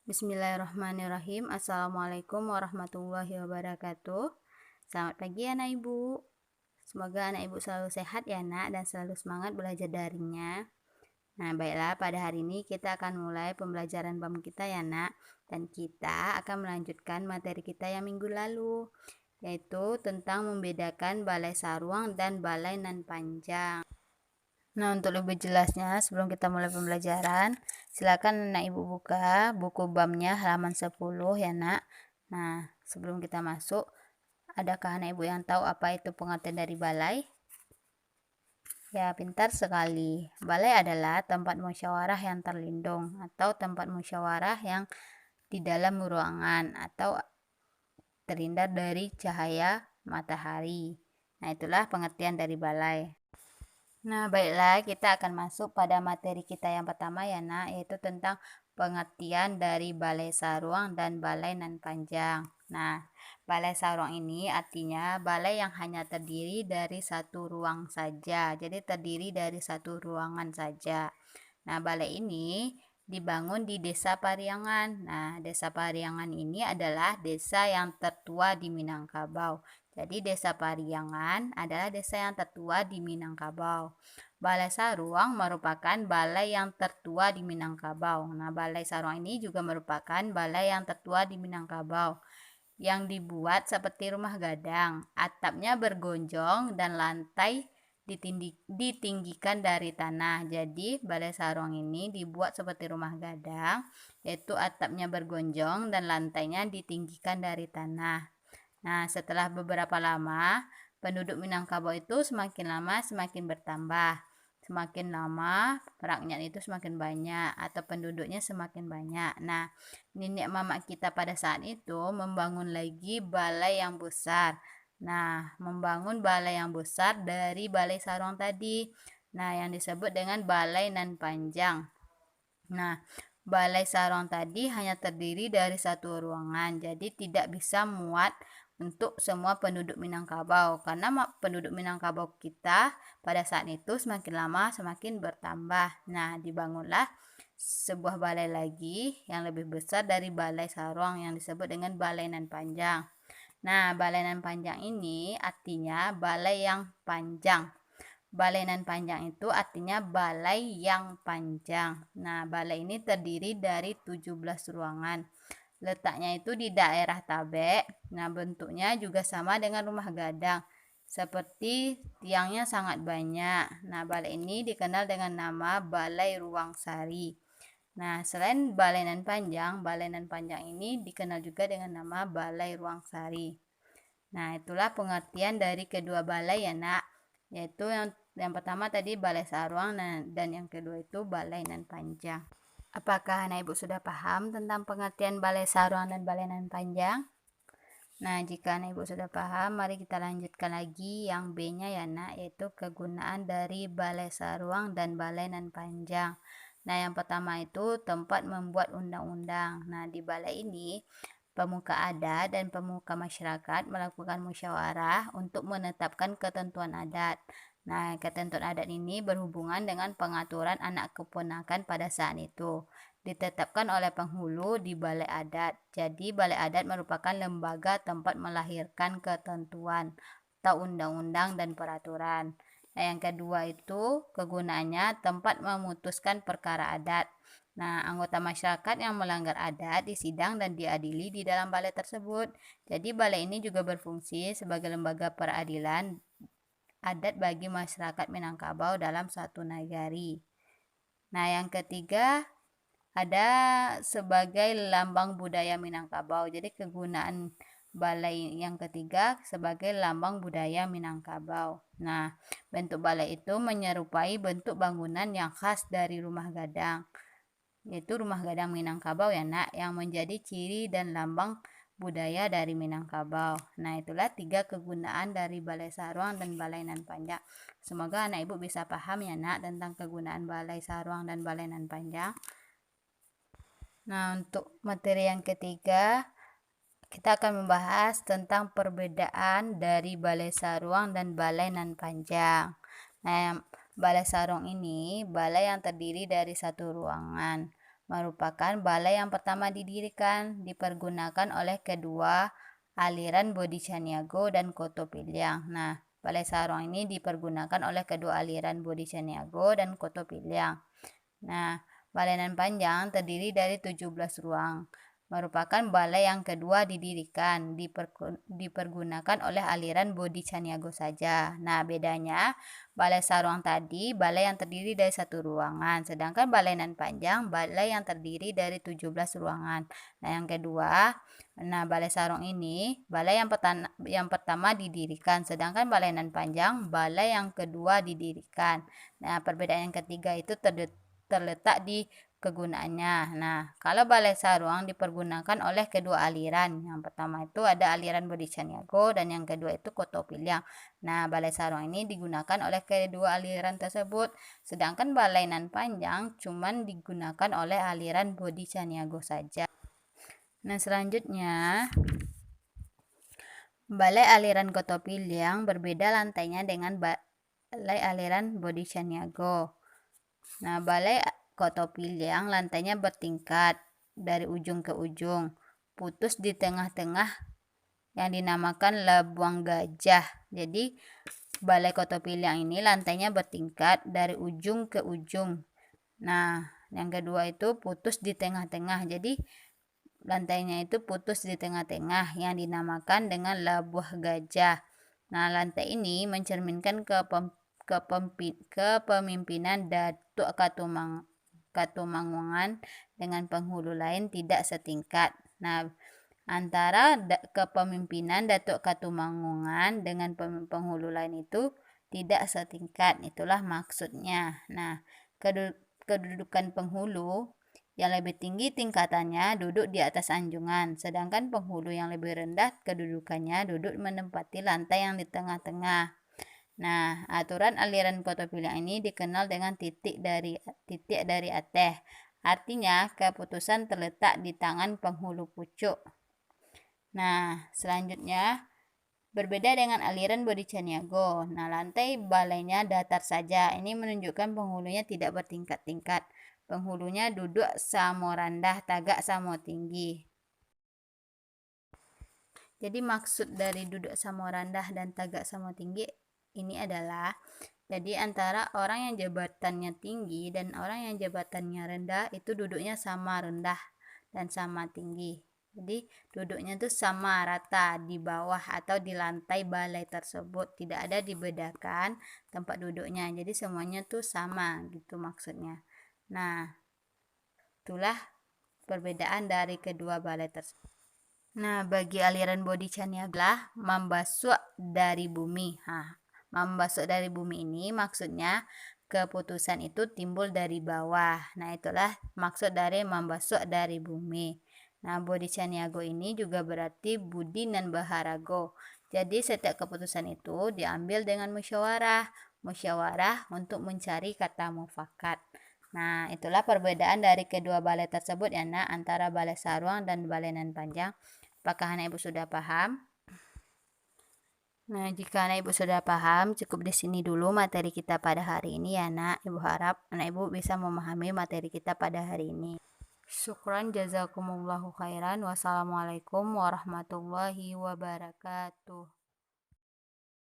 Bismillahirrahmanirrahim. Assalamualaikum warahmatullahi wabarakatuh. Selamat pagi anak ibu. Semoga anak ibu selalu sehat ya nak, dan selalu semangat belajar darinya. Nah baiklah, pada hari ini kita akan mulai pembelajaran BAM kita ya nak. Dan kita akan melanjutkan materi kita yang minggu lalu, yaitu tentang membedakan balai saruang dan balai nan panjang. Nah, untuk lebih jelasnya, sebelum kita mulai pembelajaran, silakan anak ibu buka buku BAM-nya halaman 10 ya nak. Nah, sebelum kita masuk, adakah anak ibu yang tahu apa itu pengertian dari balai? Ya, pintar sekali. Balai adalah tempat musyawarah yang terlindung atau tempat musyawarah yang di dalam ruangan atau terhindar dari cahaya matahari. Nah, itulah pengertian dari balai. Nah, baiklah, kita akan masuk pada materi kita yang pertama ya nak, yaitu tentang pengertian dari balai saruang dan balai nan panjang. Nah, balai saruang ini artinya balai yang hanya terdiri dari satu ruang saja, jadi terdiri dari satu ruangan saja. Nah, balai ini dibangun di Desa Pariangan. Nah, Desa Pariangan ini adalah desa yang tertua di Minangkabau. Jadi Desa Pariangan adalah desa yang tertua di Minangkabau. Balai Saruang merupakan balai yang tertua di Minangkabau. Nah, Balai Saruang ini juga merupakan balai yang tertua di Minangkabau, yang dibuat seperti rumah gadang. Atapnya bergonjong dan lantai ditinggikan dari tanah. Jadi Balai Saruang ini dibuat seperti rumah gadang, yaitu atapnya bergonjong dan lantainya ditinggikan dari tanah. Nah, setelah beberapa lama, penduduk Minangkabau itu semakin lama semakin bertambah. Semakin lama, rakyat itu semakin banyak atau penduduknya semakin banyak. Nah, nenek mama kita pada saat itu membangun lagi balai yang besar. Nah, membangun balai yang besar dari Balai Saruang tadi. Nah, yang disebut dengan balai nan panjang. Nah, Balai Saruang tadi hanya terdiri dari satu ruangan, jadi tidak bisa muat untuk semua penduduk Minangkabau, karena penduduk Minangkabau kita pada saat itu semakin lama semakin bertambah. Nah, dibangunlah sebuah balai lagi yang lebih besar dari Balai Saruang yang disebut dengan Balai Nan Panjang. Nah, Balai Nan Panjang ini artinya balai yang panjang. Balai nan panjang itu artinya balai yang panjang. Nah, balai ini terdiri dari 17 ruangan. Letaknya itu di daerah Tabek. Nah, bentuknya juga sama dengan rumah gadang. Seperti tiangnya sangat banyak. Nah, balai ini dikenal dengan nama Balai Ruang Sari. Nah, selain balai nan panjang ini dikenal juga dengan nama Balai Ruang Sari. Nah, itulah pengertian dari kedua balai ya, nak. Yaitu yang pertama tadi Balai Saruang dan yang kedua itu Balai Nan Panjang. Apakah anak ibu sudah paham tentang pengertian Balai Saruang dan Balai Nan Panjang? Nah, jika anak ibu sudah paham, mari kita lanjutkan lagi yang B-nya ya nak, yaitu kegunaan dari Balai Saruang dan Balai Nan Panjang. Nah, yang pertama itu tempat membuat undang-undang. Nah, di balai ini pemuka adat dan pemuka masyarakat melakukan musyawarah untuk menetapkan ketentuan adat. Nah, ketentuan adat ini berhubungan dengan pengaturan anak keponakan pada saat itu. Ditetapkan oleh penghulu di balai adat. Jadi, balai adat merupakan lembaga tempat melahirkan ketentuan atau undang-undang dan peraturan. Nah, yang kedua itu kegunaannya tempat memutuskan perkara adat. Nah, anggota masyarakat yang melanggar adat disidang dan diadili di dalam balai tersebut. Jadi, balai ini juga berfungsi sebagai lembaga peradilan adat bagi masyarakat Minangkabau dalam satu nagari. Nah, yang ketiga ada sebagai lambang budaya Minangkabau. Jadi kegunaan balai yang ketiga sebagai lambang budaya Minangkabau. Nah, bentuk balai itu menyerupai bentuk bangunan yang khas dari rumah gadang, yaitu rumah gadang Minangkabau ya nak, yang menjadi ciri dan lambang budaya dari Minangkabau. Nah, itulah 3 kegunaan dari Balai Saruang dan Balai Nan Panjang. Semoga anak ibu bisa paham ya nak tentang kegunaan Balai Saruang dan Balai Nan Panjang. Nah, untuk materi yang ketiga, kita akan membahas tentang perbedaan dari Balai Saruang dan Balai Nan Panjang. Nah, Balai Saruang ini balai yang terdiri dari satu ruangan. merupakan balai yang pertama didirikan, dipergunakan oleh kedua aliran Bodi Caniago dan Koto Piliang. Nah, Balai Saruang ini dipergunakan oleh kedua aliran Bodi Caniago dan Koto Piliang. Nah, Balai Nan Panjang terdiri dari 17 ruang, merupakan balai yang kedua didirikan, dipergunakan oleh aliran Bodi Caniago saja. Nah, bedanya Balai Saruang tadi balai yang terdiri dari satu ruangan, sedangkan Balai Nan Panjang balai yang terdiri dari 17 ruangan. Nah, yang kedua, Balai Saruang ini balai yang pertama didirikan, sedangkan Balai Nan Panjang balai yang kedua didirikan. Nah, perbedaan yang ketiga itu terletak di kegunaannya. Nah, kalau Balai Saruang dipergunakan oleh kedua aliran. Yang pertama itu ada aliran Bodi Caniago dan yang kedua itu Koto Piliang. Nah, Balai Saruang ini digunakan oleh kedua aliran tersebut. Sedangkan Balai Nan Panjang cuman digunakan oleh aliran Bodi Caniago saja. Nah, selanjutnya Balai aliran Koto Piliang berbeda lantainya dengan Balai aliran Bodi Caniago. Nah, Balai Koto Piliang lantainya bertingkat dari ujung ke ujung, putus di tengah-tengah yang dinamakan Labuang Gajah. Jadi, Balai Koto Piliang ini lantainya bertingkat dari ujung ke ujung. Nah, yang kedua itu putus di tengah-tengah. Jadi, lantainya itu putus di tengah-tengah yang dinamakan dengan Labuah Gajah. Nah, lantai ini mencerminkan kepemimpinan Datuk Katumangungan dengan penghulu lain tidak setingkat. Nah, antara kepemimpinan Datuk Katumangungan dengan penghulu lain itu tidak setingkat. Itulah maksudnya. Nah, kedudukan penghulu yang lebih tinggi tingkatannya duduk di atas anjungan, sedangkan penghulu yang lebih rendah kedudukannya duduk menempati lantai yang di tengah-tengah. Nah, aturan aliran Koto Piliang ini dikenal dengan titik dari Ateh. Artinya, keputusan terletak di tangan penghulu pucuk. Nah, selanjutnya berbeda dengan aliran Bodi Caniago. Nah, lantai balainya datar saja. Ini menunjukkan penghulunya tidak bertingkat-tingkat. Penghulunya duduk samo rendah, tagak samo tinggi. Jadi maksud dari duduk samo rendah dan tagak samo tinggi ini adalah jadi antara orang yang jabatannya tinggi dan orang yang jabatannya rendah itu duduknya sama rendah dan sama tinggi. Jadi duduknya itu sama rata di bawah atau di lantai balai tersebut, tidak ada dibedakan tempat duduknya. Jadi semuanya tuh sama gitu maksudnya. Nah, itulah perbedaan dari kedua balai tersebut. Nah, bagi aliran Bodi Caniago membasuh dari bumi. Membasuh dari bumi ini maksudnya keputusan itu timbul dari bawah. Nah, itulah maksud dari membasuh dari bumi. Nah, Bodi Caniago ini juga berarti Budi nan Baharago. Jadi, setiap keputusan itu diambil dengan musyawarah. Musyawarah untuk mencari kata mufakat. Nah, itulah perbedaan dari kedua balai tersebut ya, Nak, antara Balai Saruang dan Balai Nan Panjang. Apakah anak ibu sudah paham? Nah, jika anak ibu sudah paham, cukup di sini dulu materi kita pada hari ini ya, Nak. Ibu harap anak ibu bisa memahami materi kita pada hari ini. Syukran jazakumullahu khairan. Wassalamualaikum warahmatullahi wabarakatuh.